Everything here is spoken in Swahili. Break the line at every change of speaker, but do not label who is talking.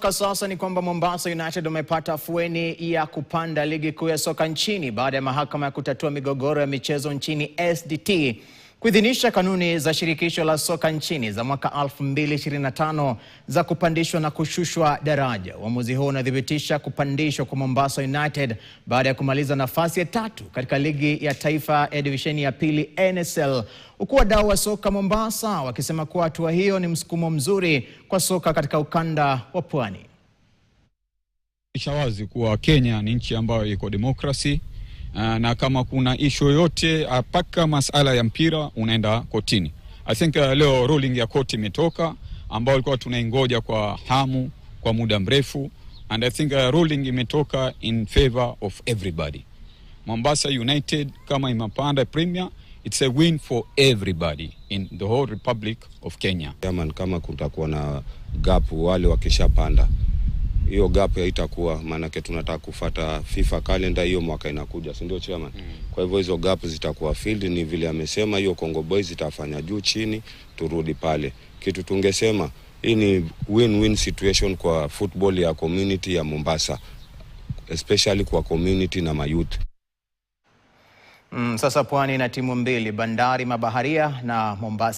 Kwa sasa ni kwamba Mombasa United wamepata afueni ya kupanda ligi kuu ya soka nchini baada ya mahakama ya kutatua migogoro ya michezo nchini SDT kuidhinisha kanuni za shirikisho la soka nchini za mwaka 2025 za kupandishwa na kushushwa daraja. Uamuzi huo unadhibitisha kupandishwa kwa Mombasa United baada ya kumaliza nafasi ya 3 katika ligi ya taifa ya divisheni ya pili NSL, huku wadau wa soka Mombasa wakisema kuwa hatua hiyo ni msukumo mzuri kwa soka katika ukanda wa Pwani.
Ishawazi kuwa Kenya ni nchi ambayo iko demokrasi, na kama kuna issue yote paka masala ya mpira unaenda kotini. I think leo ruling ya koti imetoka ambao ilikuwa tunaingoja kwa hamu kwa muda mrefu, and I think ruling imetoka in favor of everybody. Mombasa United kama imepanda Premier, it's a win for everybody in the whole Republic of Kenya.
Kama kutakuwa na gap wale wakishapanda, hiyo gap haitakuwa, maana tunataka kufuata FIFA calendar hiyo mwaka inakuja, si ndio chairman? Kwa hivyo hizo gap zitakuwa filled, ni vile amesema hiyo Congo Boys itafanya juu chini turudi pale. Kitu tungesema hii ni win-win situation kwa football ya community ya Mombasa, especially kwa community na mayouth.
Sasa Pwani na timu mbili, Bandari Mabaharia na Mombasa